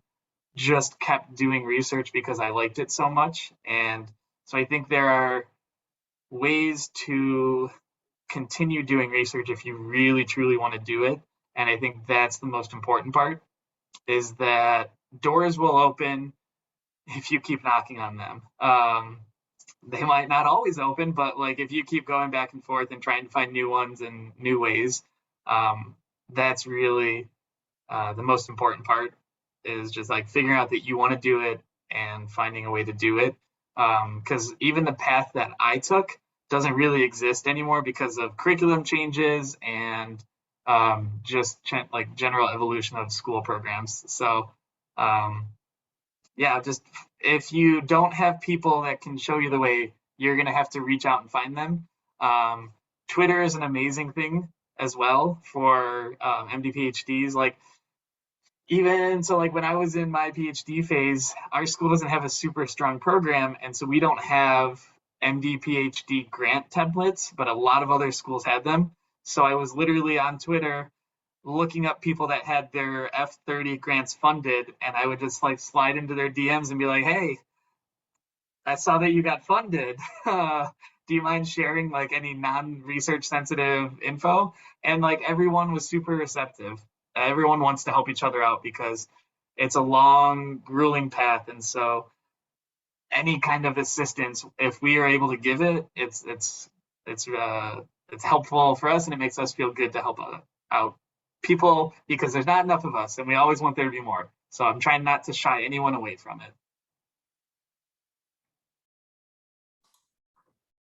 just kept doing research because I liked it so much. And so I think there are ways to continue doing research if you really truly want to do it. And I think that's the most important part, is that doors will open if you keep knocking on them. They might not always open, but like if you keep going back and forth and trying to find new ones and new ways, that's really the most important part, is just like figuring out that you want to do it and finding a way to do it. Because even the path that I took doesn't really exist anymore because of curriculum changes and just like general evolution of school programs. So yeah, just if you don't have people that can show you the way, you're going to have to reach out and find them. Twitter is an amazing thing as well for MD PhDs. Like even so, like when I was in my PhD phase, our school doesn't have a super strong program, and so we don't have MD PhD grant templates, but a lot of other schools had them. So I was literally on Twitter looking up people that had their F30 grants funded, and I would just like slide into their DMs and be like, hey, I saw that you got funded. Do you mind sharing like any non-research sensitive info? And like everyone was super receptive. Everyone wants to help each other out because it's a long, grueling path. And so any kind of assistance, if we are able to give it, it's helpful for us, and it makes us feel good to help out people, because there's not enough of us and we always want there to be more. So I'm trying not to shy anyone away from it.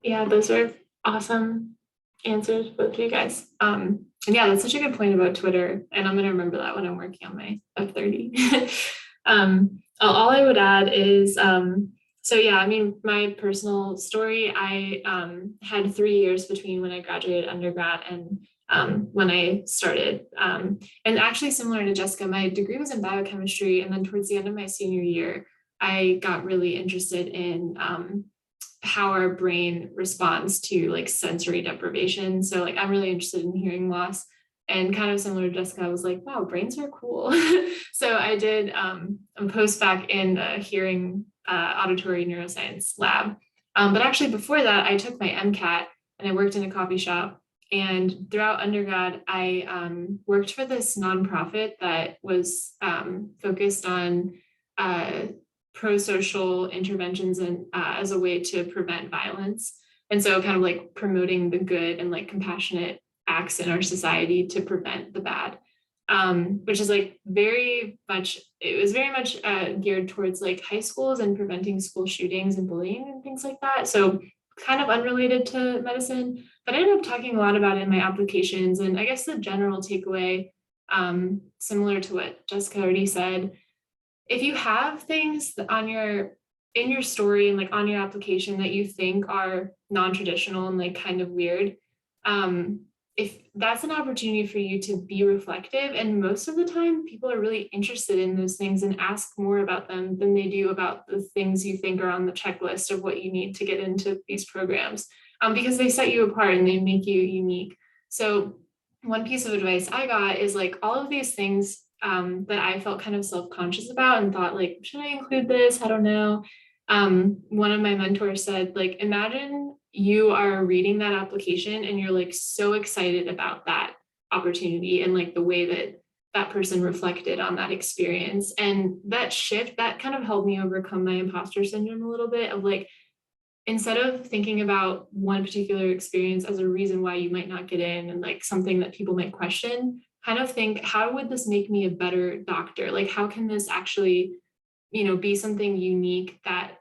Yeah, those are awesome answers, both of you guys. And yeah, that's such a good point about Twitter, and I'm gonna remember that when I'm working on my F30. All I would add is, so yeah, I mean, my personal story, I had 3 years between when I graduated undergrad and when I started. And actually similar to Jessica, my degree was in biochemistry, and then towards the end of my senior year, I got really interested in how our brain responds to like sensory deprivation. So like I'm really interested in hearing loss, and kind of similar to Jessica, I was like, wow, brains are cool. So I did a post-bac in the hearing auditory neuroscience lab. But actually before that, I took my MCAT and I worked in a coffee shop. And throughout undergrad, I worked for this nonprofit that was focused on pro-social interventions and as a way to prevent violence. And so kind of like promoting the good and like compassionate acts in our society to prevent the bad, which is like it was very much geared towards like high schools and preventing school shootings and bullying and things like that. So kind of unrelated to medicine, but I ended up talking a lot about it in my applications. And I guess the general takeaway, similar to what Jessica already said, if you have things in your story and like on your application that you think are non-traditional and like kind of weird, if that's an opportunity for you to be reflective, and most of the time people are really interested in those things and ask more about them than they do about the things you think are on the checklist of what you need to get into these programs, because they set you apart and they make you unique. So one piece of advice I got is like all of these things that I felt kind of self-conscious about and thought like, should I include this? I don't know. One of my mentors said, like, imagine you are reading that application and you're like so excited about that opportunity and like the way that that person reflected on that experience. And that shift, that kind of helped me overcome my imposter syndrome a little bit of like, instead of thinking about one particular experience as a reason why you might not get in and like something that people might question, kind of think, how would this make me a better doctor? Like, how can this actually, be something unique that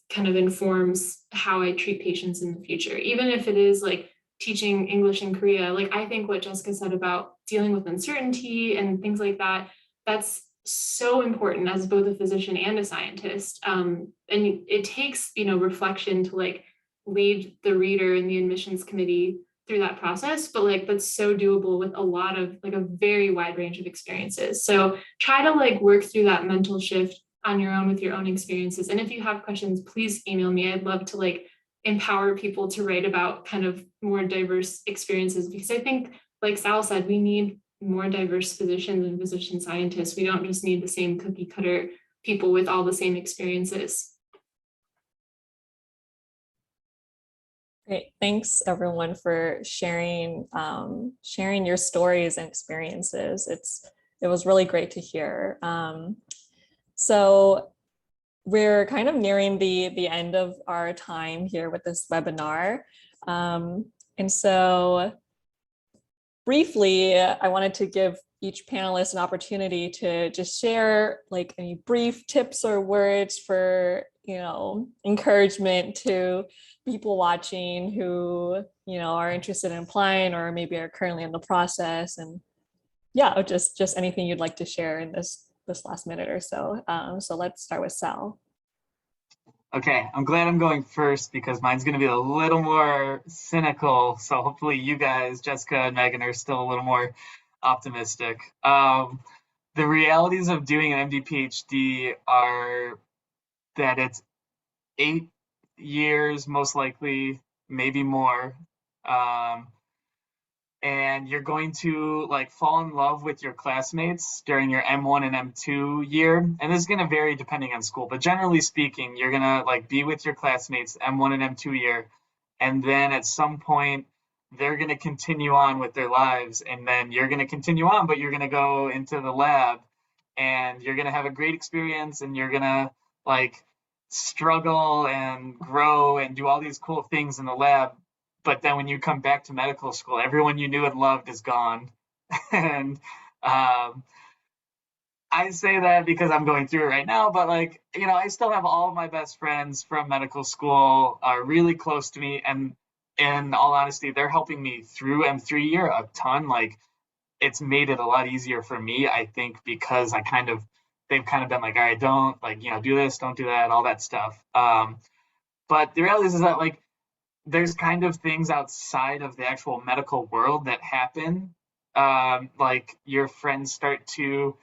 kind of informs how I treat patients in the future, even if it is like teaching English in Korea. Like, I think what Jessica said about dealing with uncertainty and things like that, that's so important as both a physician and a scientist. And it takes, reflection to like lead the reader and the admissions committee through that process, but like that's so doable with a lot of like a very wide range of experiences. So try to like work through that mental shift on your own with your own experiences. And if you have questions, please email me. I'd love to like empower people to write about kind of more diverse experiences, because I think, like Sal said, we need more diverse physicians and physician scientists. We don't just need the same cookie cutter people with all the same experiences. Great. Thanks everyone for sharing sharing your stories and experiences. It was really great to hear. So we're kind of nearing the end of our time here with this webinar. And so briefly, I wanted to give each panelist an opportunity to just share like any brief tips or words for, encouragement to people watching who, are interested in applying or maybe are currently in the process. And yeah, just anything you'd like to share in this last minute or so. So let's start with Sal. Okay, I'm glad I'm going first because mine's going to be a little more cynical. So hopefully you guys, Jessica and Megan, are still a little more optimistic. The realities of doing an MD PhD are that it's 8 years, most likely, maybe more. And you're going to like fall in love with your classmates during your M1 and M2 year. And this is going to vary depending on school, but generally speaking, you're going to like be with your classmates M1 and M2 year. And then at some point, they're going to continue on with their lives. And then you're going to continue on, but you're going to go into the lab and you're going to have a great experience and you're going to like struggle and grow and do all these cool things in the lab. But then when you come back to medical school, everyone you knew and loved is gone. And I say that because I'm going through it right now, but like, I still have all of my best friends from medical school are really close to me. And in all honesty, they're helping me through M3 year a ton. Like it's made it a lot easier for me, I think, because they've kind of been like, all right, don't like, do this, don't do that, all that stuff. But the reality is that like, there's kind of things outside of the actual medical world that happen. Like your friends start to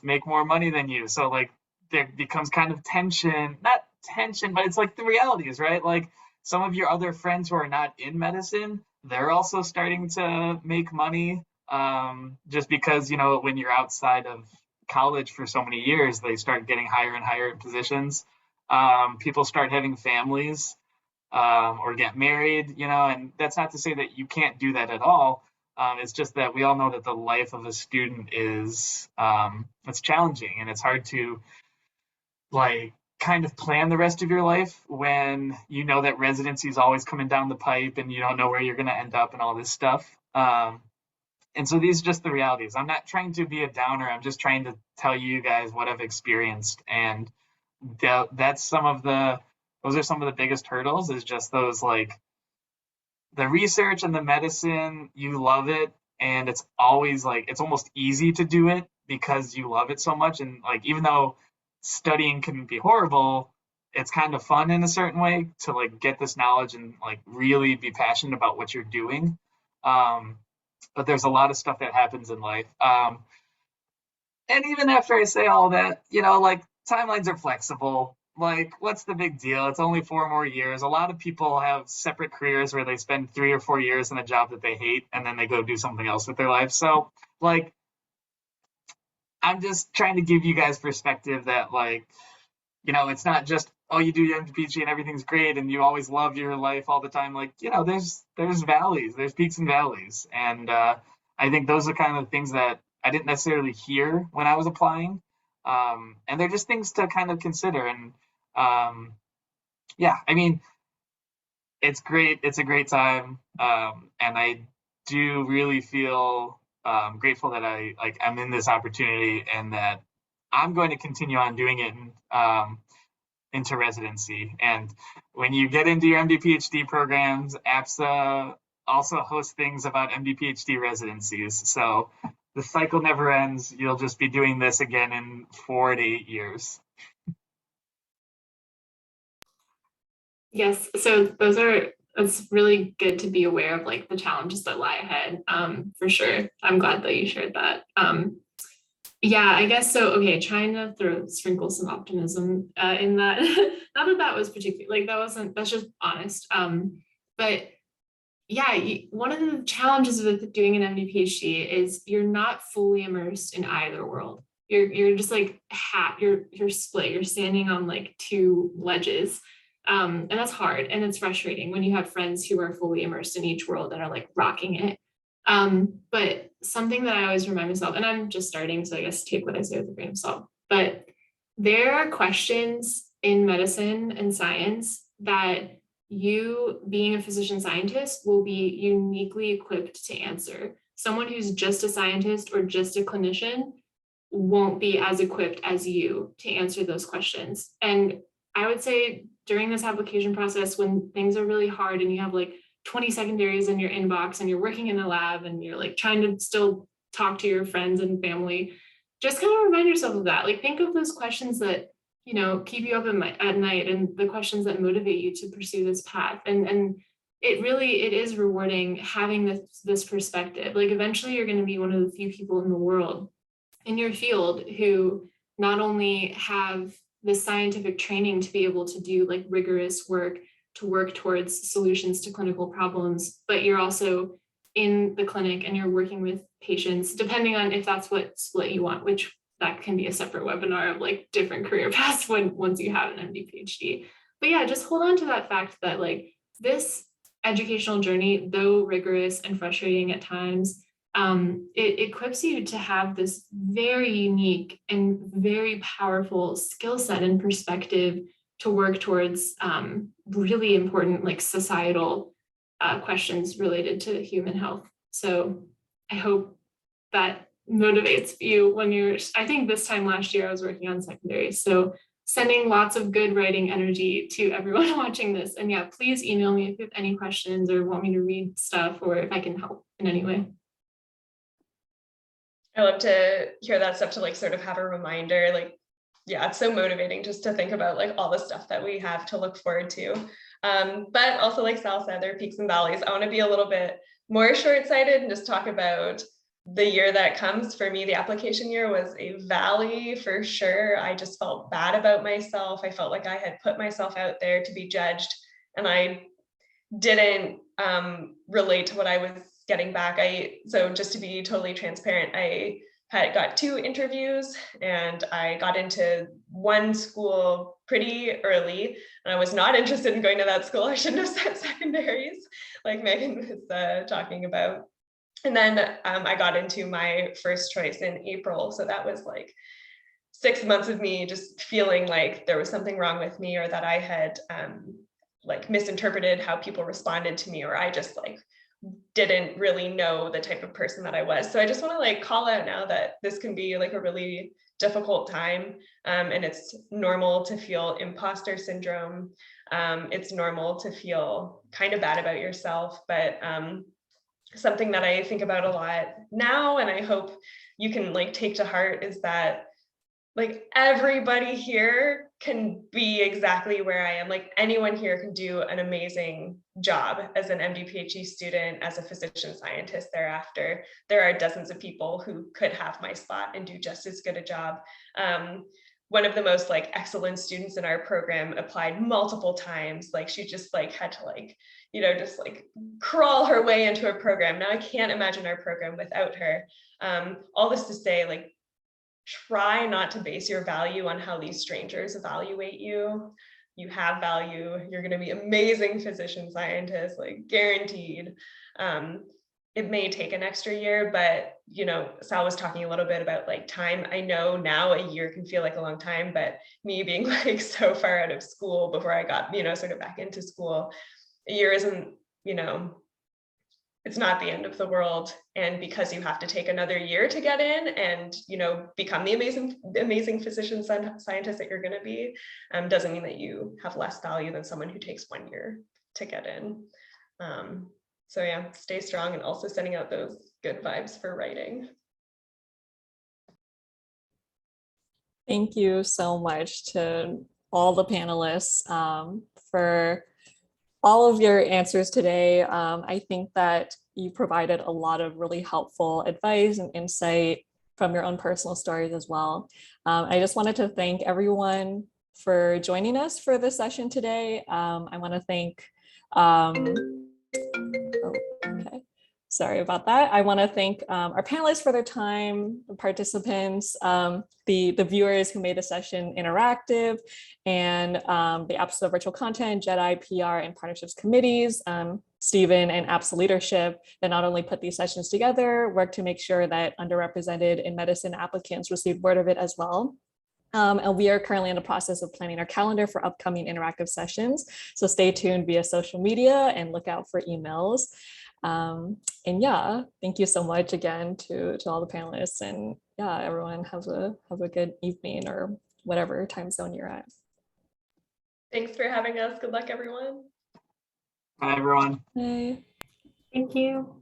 make more money than you. So like there becomes kind of tension, not tension, but it's like the realities, right? Like some of your other friends who are not in medicine, they're also starting to make money just because, when you're outside of college for so many years, they start getting higher and higher positions. People start having families. Or get married, and that's not to say that you can't do that at all. It's just that we all know that the life of a student is it's challenging and it's hard to like kind of plan the rest of your life when you know that residency is always coming down the pipe and you don't know where you're going to end up and all this stuff. And so these are just the realities. I'm not trying to be a downer. I'm just trying to tell you guys what I've experienced, and that's those are some of the biggest hurdles, is just those like the research and the medicine, you love it. And it's always like, it's almost easy to do it because you love it so much. And like, even though studying can be horrible, it's kind of fun in a certain way to like get this knowledge and like really be passionate about what you're doing. But there's a lot of stuff that happens in life. And even after I say all that, like timelines are flexible. Like, what's the big deal? It's only 4 more years. A lot of people have separate careers where they spend 3 or 4 years in a job that they hate, and then they go do something else with their life. So, like, I'm just trying to give you guys perspective that, like, it's not just, oh, you do your MD-PhD and everything's great, and you always love your life all the time. Like, there's valleys, there's peaks and valleys. And I think those are kind of the things that I didn't necessarily hear when I was applying. And they're just things to kind of consider. And yeah, I mean, it's great. It's a great time. And I do really feel grateful that I'm in this opportunity and that I'm going to continue on doing it into residency. And when you get into your MD PhD programs, APSA also hosts things about MD PhD residencies. So the cycle never ends. You'll just be doing this again in 4 to 8 years. Yes, so it's really good to be aware of like the challenges that lie ahead, for sure. I'm glad that you shared that. Yeah, I guess so. Okay, trying to sprinkle some optimism in that. Not that that was particularly like that's just honest. But yeah, one of the challenges with doing an MD PhD is you're not fully immersed in either world. You're just like you're split. You're standing on like two ledges. And that's hard and it's frustrating when you have friends who are fully immersed in each world and are like rocking it. But something that I always remind myself, and I'm just starting, so I guess take what I say with a grain of salt, but there are questions in medicine and science that you, being a physician scientist, will be uniquely equipped to answer. Someone who's just a scientist or just a clinician won't be as equipped as you to answer those questions. And I would say during this application process, when things are really hard and you have like 20 secondaries in your inbox and you're working in a lab and you're like trying to still talk to your friends and family, just kind of remind yourself of that. Like think of those questions that, you know, keep you up at night and the questions that motivate you to pursue this path. And it is rewarding having this perspective. Like eventually you're going to be one of the few people in the world in your field who not only have the scientific training to be able to do like rigorous work to work towards solutions to clinical problems, but you're also in the clinic and you're working with patients, depending on if that's what split you want, which that can be a separate webinar of like different career paths once you have an MD PhD. But yeah, just hold on to that fact that like this educational journey, though rigorous and frustrating at times, it equips you to have this very unique and very powerful skill set and perspective to work towards really important like societal questions related to human health. So I hope that motivates you when I think this time last year I was working on secondary. So sending lots of good writing energy to everyone watching this. And yeah, please email me if you have any questions or want me to read stuff or if I can help in any way. I love to hear that stuff, to like sort of have a reminder, like, yeah, it's so motivating just to think about like all the stuff that we have to look forward to. But also like Sal said, there are peaks and valleys. I want to be a little bit more short-sighted and just talk about the year that comes. For me, the application year was a valley for sure. I just felt bad about myself. I felt like I had put myself out there to be judged and I didn't relate to what I was getting back. So just to be totally transparent, I had got 2 interviews and I got into one school pretty early and I was not interested in going to that school. I shouldn't have said secondaries like Megan was talking about. And then I got into my first choice in April. So that was like 6 months of me just feeling like there was something wrong with me, or that I had like misinterpreted how people responded to me, or I just like didn't really know the type of person that I was. So I just want to like call out now that this can be like a really difficult time, and it's normal to feel imposter syndrome. It's normal to feel kind of bad about yourself, but something that I think about a lot now, and I hope you can like take to heart, is that like everybody here can be exactly where I am. Like anyone here can do an amazing job as an MD PhD student, as a physician scientist thereafter. There are dozens of people who could have my spot and do just as good a job. One of the most like excellent students in our program applied multiple times. Like she just like had to like, you know, just like crawl her way into a program. Now I can't imagine our program without her. All this to say, like, try not to base your value on how these strangers evaluate you. You have value. You're going to be amazing physician scientists, like guaranteed. It may take an extra year, but you know, Sal was talking a little bit about like time. I know now a year can feel like a long time, but me being like so far out of school before I got, you know, sort of back into school, a year isn't, you know, it's not the end of the world. And because you have to take another year to get in and, you know, become the amazing physician scientist that you're going to be, doesn't mean that you have less value than someone who takes 1 year to get in. So yeah, stay strong, and also sending out those good vibes for writing. Thank you so much to all the panelists for all of your answers today. I think that you provided a lot of really helpful advice and insight from your own personal stories as well. I just wanted to thank everyone for joining us for this session today. I want to thank, okay. Sorry about that. I want to thank our panelists for their time, the participants, the viewers who made the session interactive, and the APSA virtual content, JEDI, PR, and partnerships committees, Stephen and APSA leadership that not only put these sessions together, work to make sure that underrepresented in medicine applicants receive word of it as well. And we are currently in the process of planning our calendar for upcoming interactive sessions. So stay tuned via social media and look out for emails. And yeah, thank you so much again to all the panelists, and yeah, everyone have a good evening or whatever time zone you're at. Thanks for having us. Good luck, everyone. Bye, everyone. Bye. Thank you.